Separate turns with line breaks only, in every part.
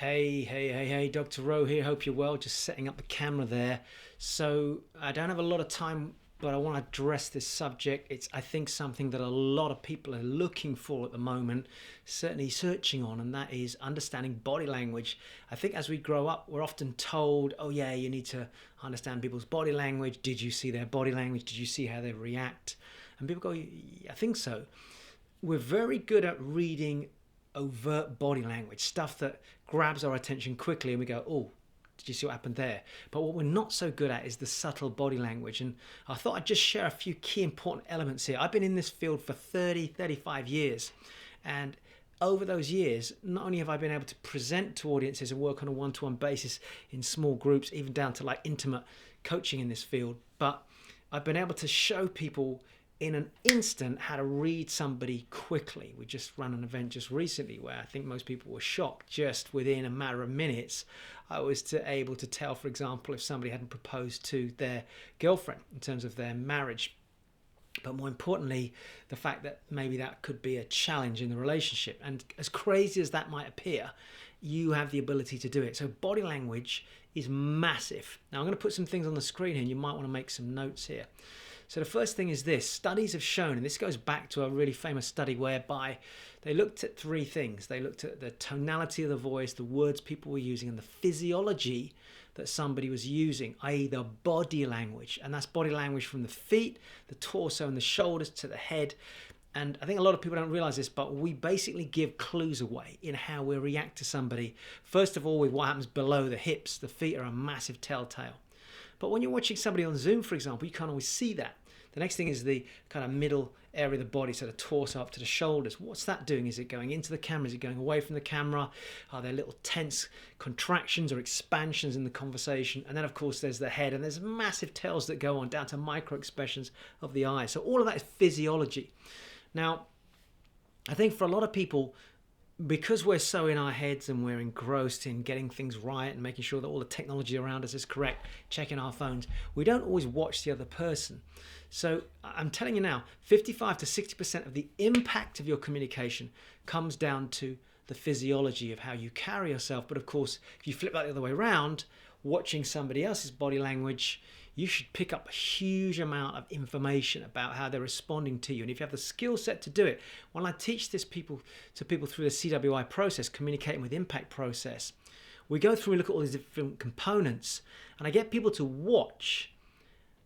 Hey, Dr. Rowe here. Hope you're well. Just setting up the camera there. So, I don't have a lot of time, but I want to address this subject. It's, I think, something that a lot of people are looking for at the moment, certainly searching on, and that is understanding body language. I think as we grow up, we're often told, oh, yeah, you need to understand people's body language. Did you see their body language? Did you see how they react? And people go, I think so. We're very good at reading overt body language, stuff that grabs our attention quickly and we go, oh, did you see what happened there? But what we're not so good at is the subtle body language. And I thought I'd just share a few key important elements here. I've been in this field for 35 years. And over those years, not only have I been able to present to audiences and work on a one-to-one basis in small groups, even down to like intimate coaching in this field, but I've been able to show people in an instant how to read somebody quickly. We just ran an event just recently where I think most people were shocked. Just within a matter of minutes, I was able to tell, for example, if somebody hadn't proposed to their girlfriend in terms of their marriage. But more importantly, the fact that maybe that could be a challenge in the relationship. And as crazy as that might appear, you have the ability to do it. So body language is massive. Now I'm going to put some things on the screen here and you might want to make some notes here. So the first thing is this. Studies have shown, and this goes back to a really famous study whereby they looked at three things. They looked at the tonality of the voice, the words people were using, and the physiology that somebody was using, i.e. the body language. And that's body language from the feet, the torso, and the shoulders to the head. And I think a lot of people don't realize this, but we basically give clues away in how we react to somebody. First of all, with what happens below the hips. The feet are a massive telltale. But when you're watching somebody on Zoom, for example, you can't always see that. The next thing is the kind of middle area of the body, so the torso up to the shoulders. What's that doing? Is it going into the camera? Is it going away from the camera? Are there little tense contractions or expansions in the conversation? And then, of course, there's the head, and there's massive tells that go on down to micro expressions of the eye. So all of that is physiology. Now, I think for a lot of people, because we're so in our heads and we're engrossed in getting things right and making sure that all the technology around us is correct, checking our phones, we don't always watch the other person. So I'm telling you now, 55 to 60% of the impact of your communication comes down to the physiology of how you carry yourself. But of course, if you flip that the other way around, watching somebody else's body language, you should pick up a huge amount of information about how they're responding to you. And if you have the skill set to do it, when I teach this to people through the CWI process, communicating with impact process, we go through and look at all these different components, and I get people to watch.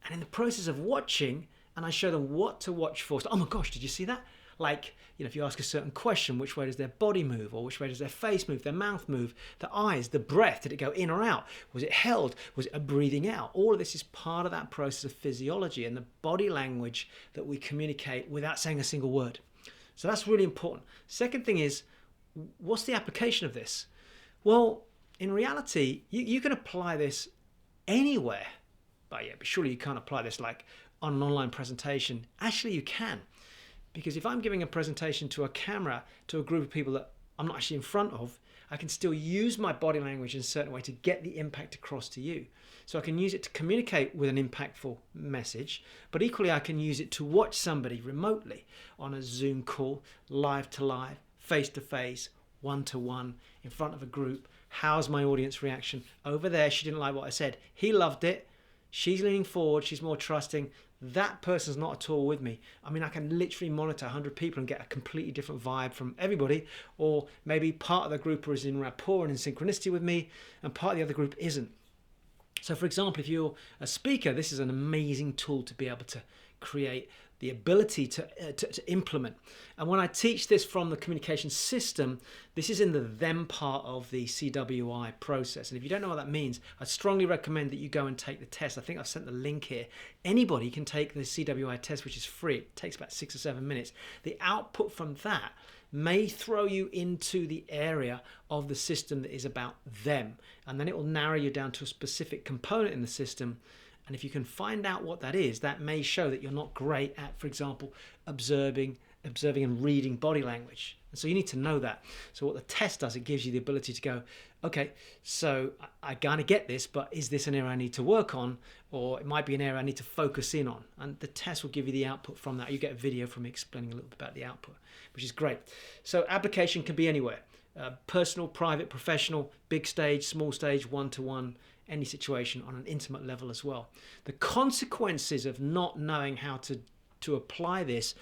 And in the process of watching, and I show them what to watch for. So, oh my gosh, did you see that? Like, if you ask a certain question, which way does their body move? Or which way does their face move, their mouth move, the eyes, the breath? Did it go in or out? Was it held? Was it a breathing out? All of this is part of that process of physiology and the body language that we communicate without saying a single word. So that's really important. Second thing is, what's the application of this? Well, in reality, you can apply this anywhere. But surely you can't apply this like on an online presentation. Actually, you can. Because if I'm giving a presentation to a camera, to a group of people that I'm not actually in front of, I can still use my body language in a certain way to get the impact across to you. So I can use it to communicate with an impactful message, but equally I can use it to watch somebody remotely on a Zoom call, live to live, face to face, one to one, in front of a group. How's my audience reaction? Over there, she didn't like what I said. He loved it. She's leaning forward. She's more trusting. That person's not at all with me. I mean, I can literally monitor 100 people and get a completely different vibe from everybody. Or maybe part of the group is in rapport and in synchronicity with me, and part of the other group isn't. So, for example, if you're a speaker, this is an amazing tool to be able to create the ability to implement. And when I teach this from the communication system, this is in the them part of the CWI process. And if you don't know what that means, I strongly recommend that you go and take the test. I think I've sent the link here. Anybody can take the CWI test, which is free. It takes about 6 or 7 minutes. The output from that may throw you into the area of the system that is about them. And then it will narrow you down to a specific component in the system. And if you can find out what that is, that may show that you're not great at, for example, observing and reading body language. And so you need to know that. So what the test does, it gives you the ability to go, okay, so I kind of get this, but is this an area I need to work on? Or it might be an area I need to focus in on. And the test will give you the output from that. You get a video from me explaining a little bit about the output, which is great. So application can be anywhere. personal, private, professional, big stage, small stage, one-to-one, any situation on an intimate level as well. The consequences of not knowing how to apply this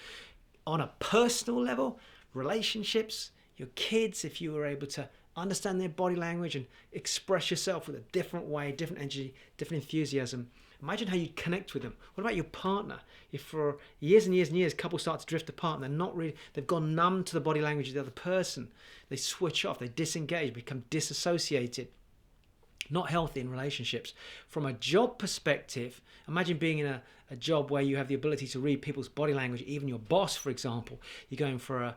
on a personal level, relationships, your kids, if you were able to understand their body language and express yourself with a different way, different energy, different enthusiasm. Imagine how you'd connect with them. What about your partner? If for years and years and years couples start to drift apart and they've gone numb to the body language of the other person, they switch off, they disengage, become disassociated. Not healthy in relationships. From a job perspective, imagine being in a job where you have the ability to read people's body language, even your boss, for example. You're going for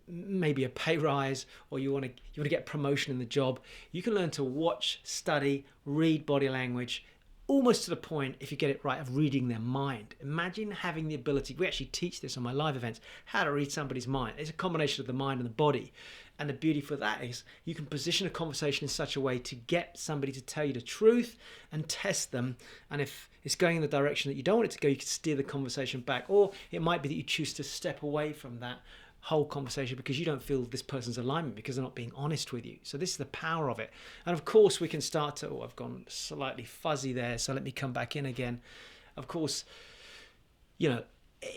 maybe a pay rise, or you want to get promotion in the job. You can learn to watch, study, read body language, almost to the point, if you get it right, of reading their mind. Imagine having the ability, we actually teach this on my live events, how to read somebody's mind. It's a combination of the mind and the body. And the beauty for that is you can position a conversation in such a way to get somebody to tell you the truth and test them. And if it's going in the direction that you don't want it to go, you can steer the conversation back. Or it might be that you choose to step away from that whole conversation because you don't feel this person's alignment, because they're not being honest with you. So this is the power of it. And of course we can start to, I've gone slightly fuzzy there, so let me come back in again. Of course,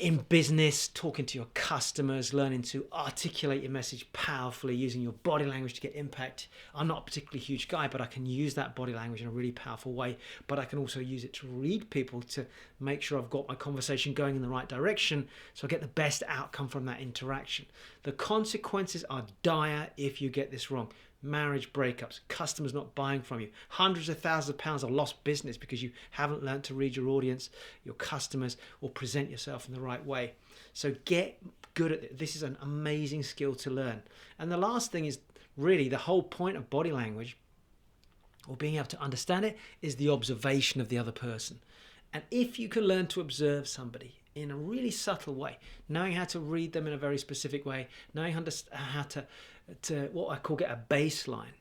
in business, talking to your customers, learning to articulate your message powerfully, using your body language to get impact. I'm not a particularly huge guy, but I can use that body language in a really powerful way. But I can also use it to read people to make sure I've got my conversation going in the right direction so I get the best outcome from that interaction. The consequences are dire if you get this wrong. Marriage breakups, customers not buying from you, hundreds of thousands of pounds of lost business because you haven't learned to read your audience, your customers, or present yourself in the right way. So get good at it. This is an amazing skill to learn. And the last thing is really the whole point of body language, or being able to understand it, is the observation of the other person. And if you can learn to observe somebody in a really subtle way, knowing how to read them in a very specific way, knowing how to what I call get a baseline.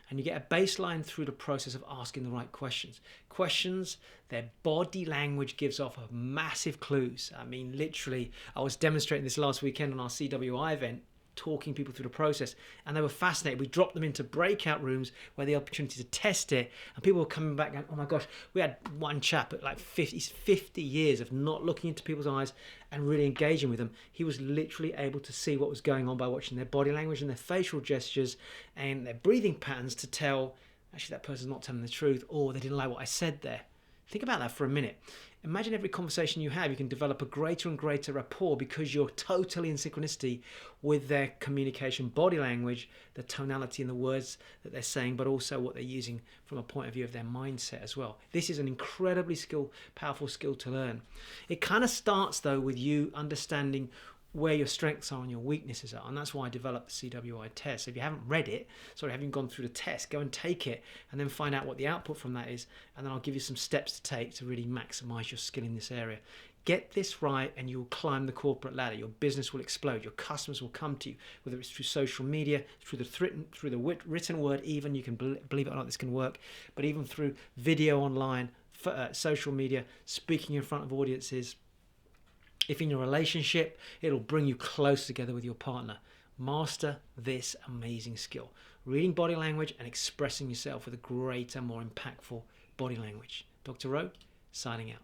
And you get a baseline through the process of asking the right questions. Questions, their body language gives off massive clues. I mean, literally, I was demonstrating this last weekend on our CWI event, talking people through the process, and they were fascinated. We dropped them into breakout rooms where the opportunity to test it, and people were coming back going, oh my gosh, we had one chap at like 50 years of not looking into people's eyes and really engaging with them. He was literally able to see what was going on by watching their body language and their facial gestures and their breathing patterns to tell, actually that person's not telling the truth, or they didn't like what I said there. Think about that for a minute. Imagine every conversation you have, you can develop a greater and greater rapport because you're totally in synchronicity with their communication, body language, the tonality and the words that they're saying, but also what they're using from a point of view of their mindset as well. This is an incredibly powerful skill to learn. It kind of starts though with you understanding where your strengths are and your weaknesses are, and that's why I developed the CWI test. So if you haven't read it, haven't gone through the test, go and take it and then find out what the output from that is, and then I'll give you some steps to take to really maximize your skill in this area. Get this right and you'll climb the corporate ladder. Your business will explode. Your customers will come to you, whether it's through social media, through the written word, even, you can believe it or not, this can work, but even through video online, social media, speaking in front of audiences. If in your relationship, it'll bring you close together with your partner. Master this amazing skill. Reading body language and expressing yourself with a greater, more impactful body language. Dr. Rowe, signing out.